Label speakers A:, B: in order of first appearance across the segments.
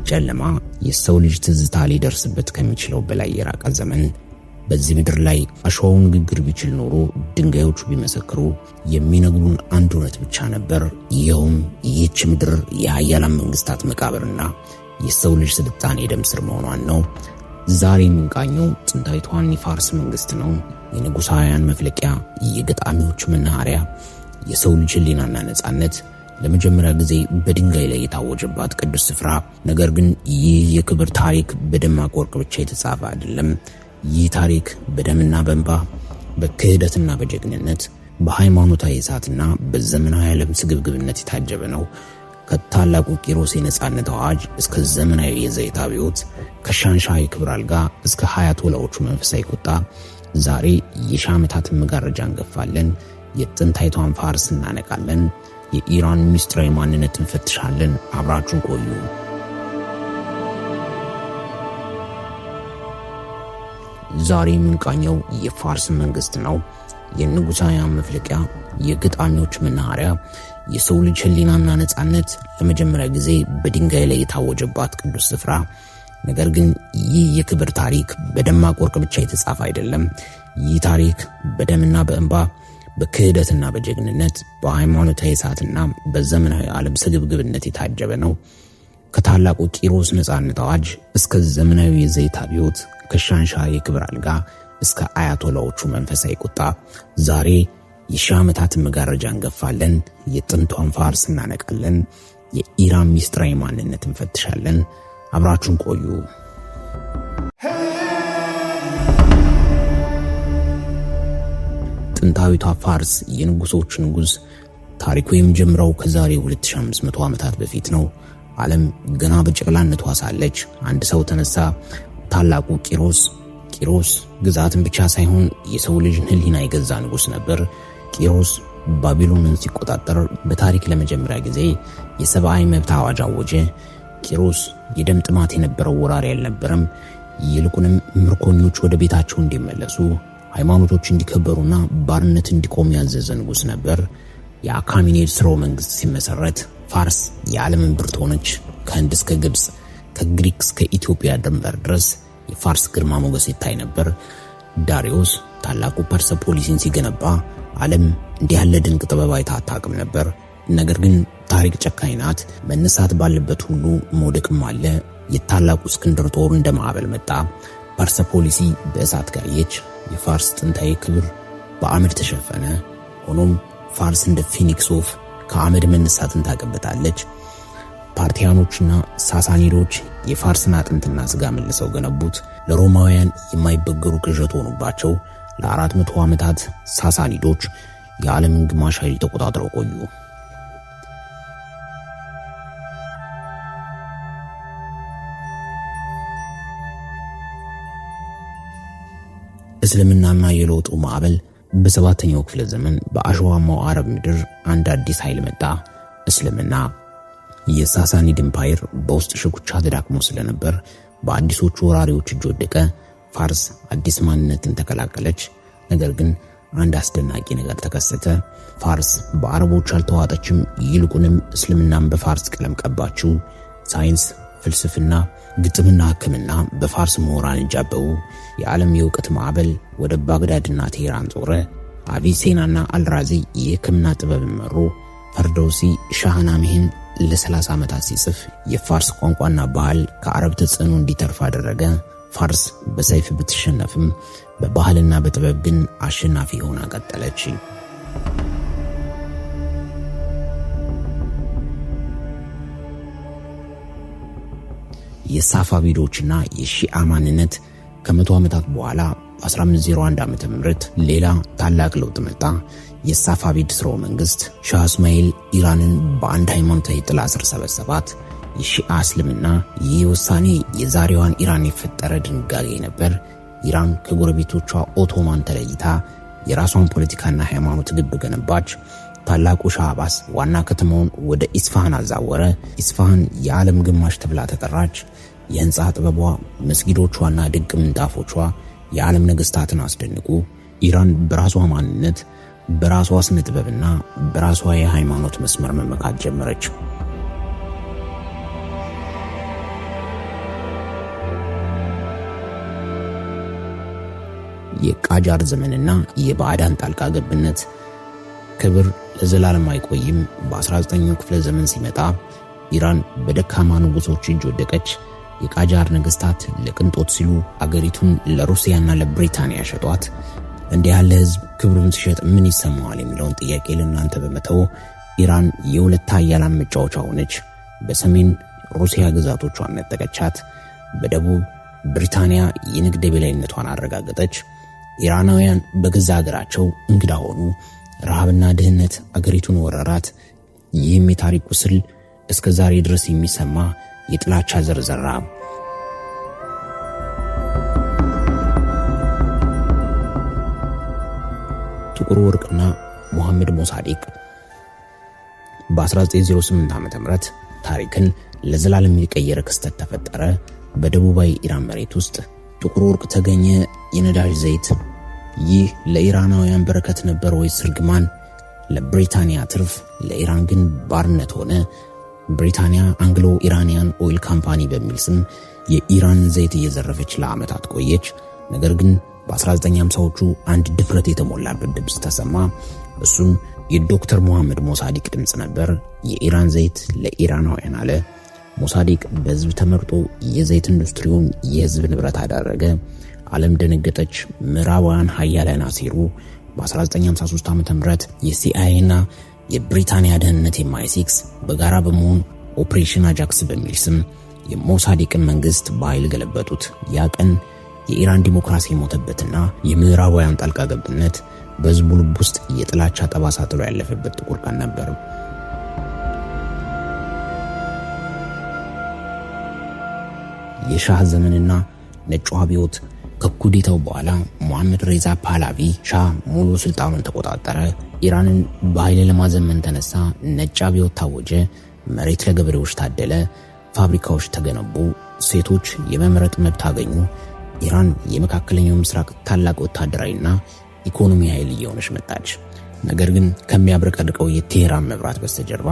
A: ጨለማ የሰው ልጅ ትዝታ ሊደርስበት ከሚችለው በላይ የራቀ ዘመን በዚህ ምድር ላይ አሸዋው ንግግር ቢችል ኖሮ ድንጋዮቹ ቢመሰክሩ የሚነግሩን አንድ እውነት ብቻ ነበር። ይኸውም ይህች ምድር የኃያላን መንግስታት መቃብርና የሰው ልጅ ስልጣኔ ደም ስር መሆኗን ነው። ዛሬ የምንቃኘው ጥንታዊቷን የፋርስ መንግስት ነው። የንጉሳውያን መፍለቂያ፣ የገጣሚዎች መናኸሪያ፣ የሰው ልጅ ህሊናና ነጻነት ለመጀመሪያ ጊዜ በድንጋይ ላይ የታወጀባት ቅዱስ ስፍራ። ነገር ግን ይህ የክብር ታሪክ በደማቅ ወርቅ ብቻ የተጻፈ አይደለም። ይህ ታሪክ በደምና በእንባ፣ በክህደትና በጀግንነት፣ በሃይማኖታዊ እሳትና በዘመናዊ ዓለም ስግብግብነት የታጀበ ነው። ከታላቁ ቂሮስ የነጻነት አዋጅ እስከ ዘመናዊ የዘይት አብዮት፣ ከሻንሻይ ክብር አልጋ እስከ አያቶላዎቹ መንፈሳዊ ቁጣ፣ ዛሬ የሺህ ዓመታትን መጋረጃ እንገፋለን። የጥንታዊቷን ፋርስ እናነቃለን። የኢራን ሚስጥራዊ ማንነት እንፈትሻለን። አብራችሁን ቆዩ። ዛሬ የምንቃኘው የፋርስ መንግስት ነው። የንጉሳውያን መፍለቂያ፣ የገጣሚዎች መናኸሪያ፣ የሰው ልጅ ህሊናና ነጻነት ለመጀመሪያ ጊዜ በድንጋይ ላይ የታወጀባት ቅዱስ ስፍራ። ነገር ግን ይህ የክብር ታሪክ በደማቅ ወርቅ ብቻ የተጻፈ አይደለም። ይህ ታሪክ በደምና በእንባ፣ በክህደትና በጀግንነት፣ በሃይማኖታዊ እሳትና በዘመናዊ ዓለም ስግብግብነት የታጀበ ነው። ከታላቁ ቂሮስ ነጻነት አዋጅ እስከ ዘመናዊ የዘይት አብዮት፣ ከሻንሻ የክብር አልጋ እስከ አያቶላዎቹ መንፈሳዊ ቁጣ፣ ዛሬ የሺህ ዓመታትን መጋረጃ እንገፋለን። የጥንቷን ፋርስ እናነቃለን። የኢራን ሚስጥራዊ ማንነት እንፈትሻለን። አብራችሁን ቆዩ። ጥንታዊቷ ፋርስ የንጉሶች ንጉስ ታሪኩ የሚጀምረው ከዛሬ 2500 ዓመታት በፊት ነው። ዓለም ገና በጨቅላነቷ ሳለች አንድ ሰው ተነሳ። ታላቁ ቂሮስ ግዛትን ብቻ ሳይሆን የሰው ልጅን ህሊና የገዛ ንጉስ ነበር። ቂሮስ ባቢሎንን ሲቆጣጠር በታሪክ ለመጀመሪያ ጊዜ የሰብአዊ መብት አዋጅ አወጀ። ቂሮስ የደም ጥማት የነበረው ወራሪ አልነበረም። ይልቁንም ምርኮኞች ወደ ቤታቸው እንዲመለሱ፣ ሃይማኖቶች እንዲከበሩና ባርነት እንዲቆም ያዘዘ ንጉስ ነበር። የአካሚኔድ ስርወ መንግስት ሲመሰረት ፋርስ የዓለምን ብርት ሆነች። ከህንድ እስከ ግብጽ፣ ከግሪክ እስከ ኢትዮጵያ ድንበር ድረስ የፋርስ ግርማ ሞገስ ይታይ ነበር። ዳሪዮስ ታላቁ ፐርሰፖሊስን ሲገነባ ዓለም እንዲህ ያለ ድንቅ ጥበብ አይታ አታውቅም ነበር። ነገር ግን ታሪክ ጨካኝ ናት። መነሳት ባለበት ሁሉ መውደቅም አለ። የታላቁ እስክንድር ጦር እንደ ማዕበል መጣ። ፐርሰፖሊሲ በእሳት ጋየች። የፋርስ ጥንታዊ ክብር በአመድ ተሸፈነ። ሆኖም ፋርስ እንደ ፊኒክስ ወፍ ከአመድ መነሳትን ታቀበጣለች። ፓርቲያኖችና ሳሳኒዶች የፋርስን አጥንትና ስጋ መልሰው ገነቡት። ለሮማውያን የማይበገሩ ቅዠት ሆኑባቸው። ለ400 ዓመታት ሳሳኒዶች የዓለምን ግማሽ ኃይል ተቆጣጥረው ቆዩ። እስልምናና የለውጡ ማዕበል በሰባተኛው ክፍለ ዘመን በአሸዋማው አረብ ምድር አንድ አዲስ ኃይል መጣ፣ እስልምና። የሳሳኒድ ኤምፓየር በውስጥ ሽኩቻ ተዳክሞ ስለነበር በአዲሶቹ ወራሪዎች እጅ ወደቀ። ፋርስ አዲስ ማንነትን ተቀላቀለች። ነገር ግን አንድ አስደናቂ ነገር ተከሰተ። ፋርስ በአረቦች አልተዋጠችም። ይልቁንም እስልምናን በፋርስ ቀለም ቀባችው። ሳይንስ፣ ፍልስፍና፣ ግጥምና ሕክምና በፋርስ ምሁራን እጅ አበቡ። የዓለም የእውቀት ማዕበል ወደ ባግዳድና ቴህራን ዞረ። አቪሴናና አልራዚ የሕክምና ጥበብን መሩ። ፈርዶሲ ሻህናሜህን ለ30 ዓመታት ሲጽፍ የፋርስ ቋንቋና ባህል ከአረብ ተጽዕኖ እንዲተርፍ አደረገ። ፋርስ በሰይፍ ብትሸነፍም በባህልና በጥበብ ግን አሸናፊ ሆና ቀጠለች። የሳፋቪዶችና የሺአ ማንነት ከ100 ዓመታት በኋላ በ1501 ዓመተ ምህረት ሌላ ታላቅ ለውጥ መጣ። የሳፋቪድ ስርወ መንግስት ሻህ እስማኤል ኢራንን በአንድ ሃይማኖታዊ ጥላ ስር ሰበሰባት። የሺአ እስልምና ይህ ውሳኔ የዛሬዋን ኢራን የፈጠረ ድንጋጌ ነበር። ኢራን ከጎረቤቶቿ ኦቶማን ተለይታ የራሷን ፖለቲካና ሃይማኖት ግብ ገነባች። ታላቁ ሻህ አባስ ዋና ከተማውን ወደ ኢስፋሃን አዛወረ። ኢስፋሃን የዓለም ግማሽ ተብላ ተጠራች። የህንፃ ጥበቧ፣ መስጊዶቿና ድንቅ ምንጣፎቿ የዓለም ነገስታትን አስደንቁ። ኢራን በራሷ ማንነት፣ በራሷ ስነ ጥበብና በራሷ የሃይማኖት መስመር መመካት ጀመረች። የቃጃር ዘመንና የባዕዳን ጣልቃ ገብነት ክብር ለዘላለም አይቆይም። በ19ኛው ክፍለ ዘመን ሲመጣ ኢራን በደካማ ንጉሶች እጅ ወደቀች። የቃጃር ነገስታት ለቅንጦት ሲሉ አገሪቱን ለሩሲያና ለብሪታንያ ሸጧት። እንዲህ ያለ ህዝብ ክብሩን ሲሸጥ ምን ይሰማዋል የሚለውን ጥያቄ ለእናንተ በመተው ኢራን የሁለት ኃያላን መጫወቻ ሆነች። በሰሜን ሩሲያ ግዛቶቿን ነጠቀቻት። በደቡብ ብሪታንያ የንግድ የበላይነቷን አረጋገጠች። ኢራናውያን በገዛ ሀገራቸው እንግዳ ሆኑ። ረሃብና ድህነት አገሪቱን ወረራት። ይህም የታሪክ ቁስል እስከ ዛሬ ድረስ የሚሰማ የጥላቻ ዘርዘራ። ጥቁር ወርቅና ሙሐመድ ሞሳዲቅ በ1908 ዓ.ም ታሪክን ለዘላለም የቀየረ ክስተት ተፈጠረ። በደቡባዊ ኢራን መሬት ውስጥ ጥቁር ወርቅ ተገኘ፣ የነዳጅ ዘይት። ይህ ለኢራናውያን በረከት ነበር ወይስ እርግማን? ለብሪታንያ ትርፍ፣ ለኢራን ግን ባርነት ሆነ። ብሪታንያ አንግሎ ኢራኒያን ኦይል ካምፓኒ በሚል ስም የኢራን ዘይት እየዘረፈች ለዓመታት ቆየች። ነገር ግን በ1950ዎቹ አንድ ድፍረት የተሞላበት ድምፅ ተሰማ። እሱም የዶክተር ሙሐመድ ሞሳዲቅ ድምፅ ነበር። የኢራን ዘይት ለኢራናውያን አለ። ሞሳዲቅ በህዝብ ተመርጦ የዘይት ኢንዱስትሪውን የህዝብ ንብረት አደረገ። ዓለም ደነገጠች። ምዕራባውያን ኃያላን አሲሩ። በ1953 ዓ.ም የሲአይኤ እና የብሪታንያ ደህንነት MI6 በጋራ በመሆን ኦፕሬሽን አጃክስ በሚል ስም የሞሳዲቅን መንግስት በኃይል ገለበጡት። ያ ቀን የኢራን ዲሞክራሲ የሞተበትና የምዕራባውያን ጣልቃ ገብነት በህዝቡ ልብ ውስጥ የጥላቻ ጠባሳ ጥሎ ያለፈበት ጥቁር ቀን ነበር። የሻህ ዘመንና ነጩ አብዮት። ከኩዴታው በኋላ ሙሐመድ ሬዛ ፓህላቪ ሻህ ሙሉ ስልጣኑን ተቆጣጠረ። ኢራንን በኃይል ለማዘመን ተነሳ። ነጭ አብዮት ታወጀ። መሬት ለገበሬዎች ታደለ። ፋብሪካዎች ተገነቡ። ሴቶች የመምረጥ መብት አገኙ። ኢራን የመካከለኛው ምስራቅ ታላቅ ወታደራዊና ኢኮኖሚ ኃይል እየሆነች መጣች። ነገር ግን ከሚያብረቀርቀው የቴህራን መብራት በስተጀርባ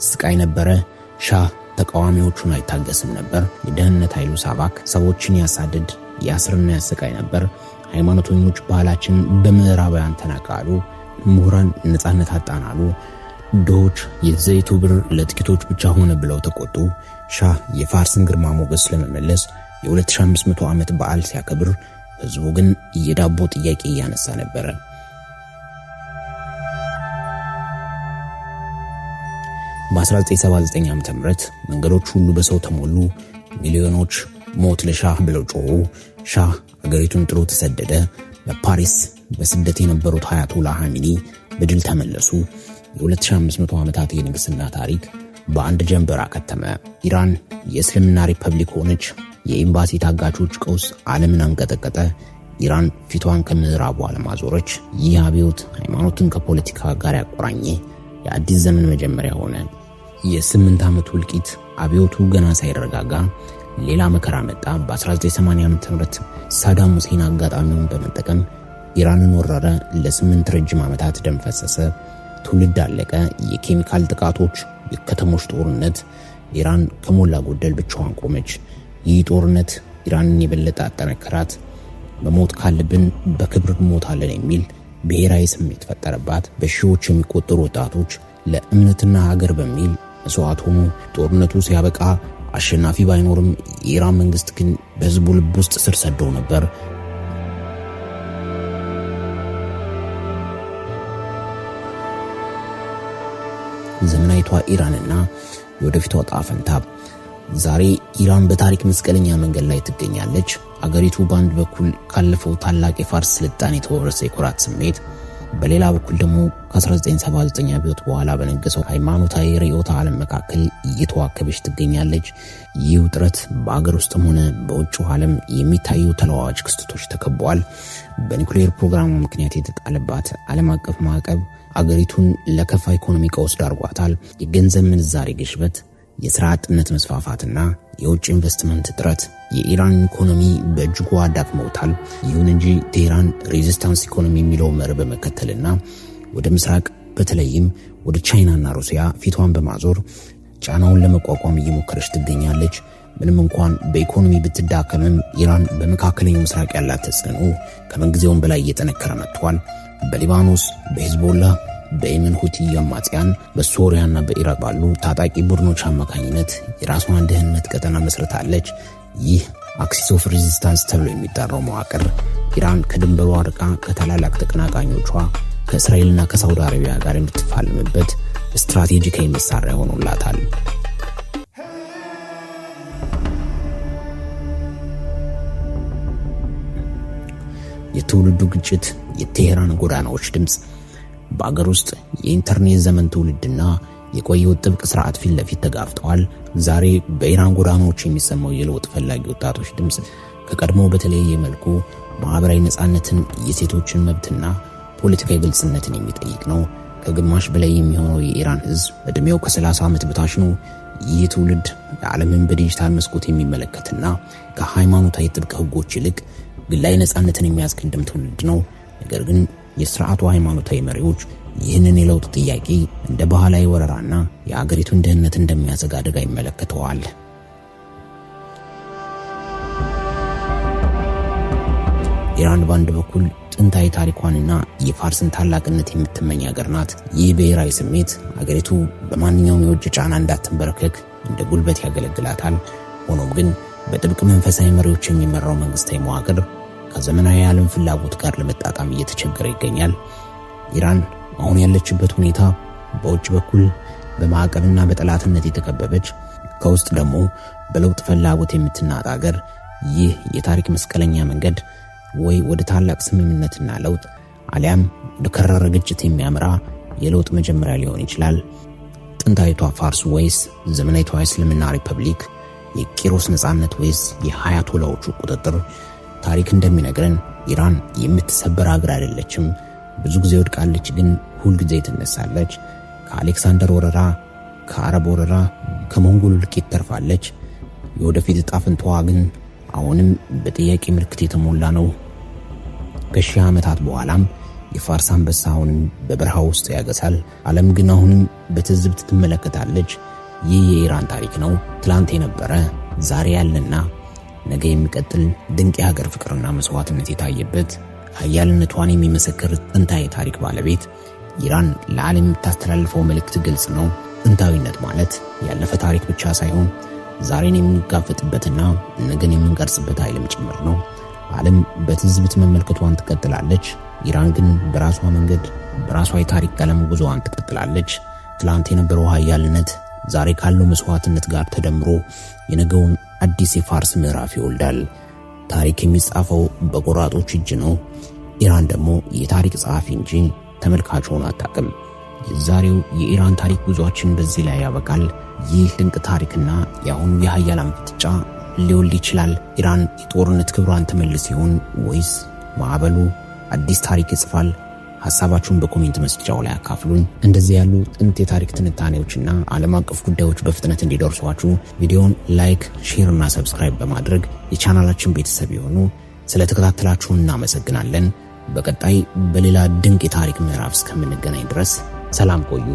A: ስቃይ ነበረ። ሻህ ተቃዋሚዎቹን አይታገስም ነበር። የደህንነት ኃይሉ ሳባክ ሰዎችን ያሳድድ፣ ያስርና ያሰቃይ ነበር። ሃይማኖተኞች ባህላችን በምዕራባውያን ተናቃሉ። ምሁራን ነጻነት አጣናሉ። ድሆች የዘይቱ ብር ለጥቂቶች ብቻ ሆነ ብለው ተቆጡ። ሻህ የፋርስን ግርማ ሞገስ ለመመለስ የ2500 ዓመት በዓል ሲያከብር፣ ህዝቡ ግን የዳቦ ጥያቄ እያነሳ ነበረ። በ1979 ዓ.ም መንገዶች ሁሉ በሰው ተሞሉ። ሚሊዮኖች ሞት ለሻህ ብለው ጮሁ። ሻህ አገሪቱን ጥሎ ተሰደደ። በፓሪስ በስደት የነበሩት አያቶላህ ኻሜኒ በድል ተመለሱ። የ2500 ዓመታት የንግስና ታሪክ በአንድ ጀንበር አከተመ። ኢራን የእስልምና ሪፐብሊክ ሆነች። የኤምባሲ ታጋቾች ቀውስ ዓለምን አንቀጠቀጠ። ኢራን ፊቷን ከምዕራቡ ዓለም አዞረች። ይህ አብዮት ሃይማኖትን ከፖለቲካ ጋር ያቆራኘ የአዲስ ዘመን መጀመሪያ ሆነ። የ8 ዓመት ውልቂት። አብዮቱ ገና ሳይረጋጋ ሌላ መከራ መጣ። በ1980 ዓ.ም ሳዳም ሁሴን አጋጣሚውን በመጠቀም ኢራንን ወረረ። ለ8 ረጅም ዓመታት ደም ፈሰሰ። ትውልድ አለቀ። የኬሚካል ጥቃቶች፣ የከተሞች ጦርነት። ኢራን ከሞላ ጎደል ብቻዋን ቆመች። ይህ ጦርነት ኢራንን የበለጠ አጠነከራት። መሞት ካለብን በክብር እንሞታለን የሚል ብሔራዊ ስሜት ፈጠረባት። በሺዎች የሚቆጠሩ ወጣቶች ለእምነትና ሀገር በሚል መስዋዕት ሆኑ። ጦርነቱ ሲያበቃ አሸናፊ ባይኖርም የኢራን መንግስት ግን በህዝቡ ልብ ውስጥ ስር ሰደው ነበር። ዘመናዊቷ ኢራንና የወደፊቷ ዕጣ ፈንታ። ዛሬ ኢራን በታሪክ መስቀለኛ መንገድ ላይ ትገኛለች። አገሪቱ በአንድ በኩል ካለፈው ታላቅ የፋርስ ስልጣኔ የተወረሰ የኩራት ስሜት፣ በሌላ በኩል ደግሞ ከ1979 አብዮት በኋላ በነገሰው ሃይማኖታዊ ርዕዮተ ዓለም መካከል እየተዋከበች ትገኛለች። ይህ ውጥረት በአገር ውስጥም ሆነ በውጭው ዓለም የሚታዩ ተለዋዋጭ ክስተቶች ተከበዋል። በኒውክሌር ፕሮግራሙ ምክንያት የተጣለባት ዓለም አቀፍ ማዕቀብ አገሪቱን ለከፋ ኢኮኖሚ ቀውስ ዳርጓታል። የገንዘብ ምንዛሬ ግሽበት፣ የሥራ አጥነት መስፋፋትና የውጭ ኢንቨስትመንት እጥረት የኢራን ኢኮኖሚ በእጅጉ አዳክመውታል። ይሁን እንጂ ቴህራን ሬዚስታንስ ኢኮኖሚ የሚለው መርህ በመከተልና ወደ ምስራቅ በተለይም ወደ ቻይናና ሩሲያ ፊቷን በማዞር ጫናውን ለመቋቋም እየሞከረች ትገኛለች። ምንም እንኳን በኢኮኖሚ ብትዳከምም ኢራን በመካከለኛው ምስራቅ ያላት ተጽዕኖ ከምንጊዜውም በላይ እየጠነከረ መጥቷል። በሊባኖስ፣ በሂዝቦላ፣ በየመን ሁቲ አማጽያን፣ በሶሪያና በኢራቅ ባሉ ታጣቂ ቡድኖች አማካኝነት የራሷን ደህንነት ቀጠና መስርታለች። ይህ አክሲስ ኦፍ ሬዚስታንስ ተብሎ የሚጠራው መዋቅር ኢራን ከድንበሯ ርቃ ከታላላቅ ተቀናቃኞቿ ከእስራኤልና ከሳውዲ አረቢያ ጋር የምትፋለምበት ስትራቴጂካዊ መሳሪያ ሆኖላታል። የትውልዱ ግጭት፣ የቴሄራን ጎዳናዎች ድምጽ፣ በአገር ውስጥ የኢንተርኔት ዘመን ትውልድና የቆየው ጥብቅ ስርዓት ፊት ለፊት ተጋፍጠዋል። ዛሬ በኢራን ጎዳናዎች የሚሰማው የለውጥ ፈላጊ ወጣቶች ድምጽ ከቀድሞ በተለየ መልኩ ማህበራዊ ነጻነትን፣ የሴቶችን መብትና ፖለቲካዊ ግልጽነትን የሚጠይቅ ነው። ከግማሽ በላይ የሚሆነው የኢራን ህዝብ እድሜው ከ30 ዓመት በታች ነው። ይህ ትውልድ የዓለምን በዲጂታል መስኮት የሚመለከትና ከሃይማኖታዊ ጥብቅ ህጎች ይልቅ ግላዊ ነጻነትን የሚያስቀድም ትውልድ ነው። ነገር ግን የሥርዓቱ ሃይማኖታዊ መሪዎች ይህንን የለውጥ ጥያቄ እንደ ባህላዊ ወረራና የአገሪቱን ደህንነት እንደሚያሰጋ አደጋ ይመለከተዋል። ኢራን በአንድ በኩል ጥንታዊ ታሪኳንና የፋርስን ታላቅነት የምትመኝ ሀገር ናት። ይህ ብሔራዊ ስሜት አገሪቱ በማንኛውም የውጭ ጫና እንዳትንበረከክ እንደ ጉልበት ያገለግላታል። ሆኖም ግን በጥብቅ መንፈሳዊ መሪዎች የሚመራው መንግስታዊ መዋቅር ከዘመናዊ ዓለም ፍላጎት ጋር ለመጣጣም እየተቸገረ ይገኛል። ኢራን አሁን ያለችበት ሁኔታ በውጭ በኩል በማዕቀብና በጠላትነት የተከበበች፣ ከውስጥ ደግሞ በለውጥ ፍላጎት የምትናጥ ሀገር። ይህ የታሪክ መስቀለኛ መንገድ ወይ ወደ ታላቅ ስምምነትና ለውጥ አሊያም ወደ ከረረ ግጭት የሚያመራ የለውጥ መጀመሪያ ሊሆን ይችላል። ጥንታዊቷ ፋርስ ወይስ ዘመናዊቷ እስልምና ሪፐብሊክ? የቂሮስ ነጻነት ወይስ የሃያቶላዎቹ ቁጥጥር? ታሪክ እንደሚነግረን ኢራን የምትሰበር ሀገር አይደለችም። ብዙ ጊዜ ወድቃለች፣ ግን ሁል ጊዜ ትነሳለች። ከአሌክሳንደር ወረራ፣ ከአረብ ወረራ፣ ከሞንጎል እልቂት ተርፋለች። የወደፊት ዕጣ ፈንታዋ ግን አሁንም በጥያቄ ምልክት የተሞላ ነው። ከሺህ ዓመታት በኋላም የፋርስ አንበሳ አሁንም በበረሃ ውስጥ ያገሳል። ዓለም ግን አሁንም በትዝብት ትመለከታለች። ይህ የኢራን ታሪክ ነው። ትላንት የነበረ ዛሬ ያለና ነገ የሚቀጥል ድንቅ የሀገር ፍቅርና መስዋዕትነት የታየበት ኃያልነቷን የሚመሰክር ጥንታዊ ታሪክ ባለቤት ኢራን ለዓለም የምታስተላልፈው መልእክት ግልጽ ነው። ጥንታዊነት ማለት ያለፈ ታሪክ ብቻ ሳይሆን ዛሬን የምንጋፈጥበትና ነገን የምንቀርጽበት ኃይልም ጭምር ነው። ዓለም በትዝብት መመልከቷን ትቀጥላለች። ኢራን ግን በራሷ መንገድ በራሷ የታሪክ ቀለም ጉዞዋን ትቀጥላለች። ትላንት የነበረው ኃያልነት ዛሬ ካለው መስዋዕትነት ጋር ተደምሮ የነገውን አዲስ የፋርስ ምዕራፍ ይወልዳል። ታሪክ የሚጻፈው በቆራጦች እጅ ነው። ኢራን ደግሞ የታሪክ ጸሐፊ እንጂ ተመልካች ሆና አታውቅም። የዛሬው የኢራን ታሪክ ጉዟችን በዚህ ላይ ያበቃል። ይህ ድንቅ ታሪክና የአሁኑ የኃያላን ፍጥጫ ሊወልድ ይችላል። ኢራን የጦርነት ክብሯን ትመልስ ይሆን ወይስ ማዕበሉ አዲስ ታሪክ ይጽፋል? ሐሳባችሁን በኮሜንት መስጫው ላይ አካፍሉን። እንደዚህ ያሉ ጥንት የታሪክ ትንታኔዎችና ዓለም አቀፍ ጉዳዮች በፍጥነት እንዲደርሷችሁ ቪዲዮውን ላይክ፣ ሼር እና ሰብስክራይብ በማድረግ የቻናላችን ቤተሰብ ይሁኑ። ስለተከታተላችሁን እናመሰግናለን። በቀጣይ በሌላ ድንቅ የታሪክ ምዕራፍ እስከምንገናኝ ድረስ ሰላም ቆዩ።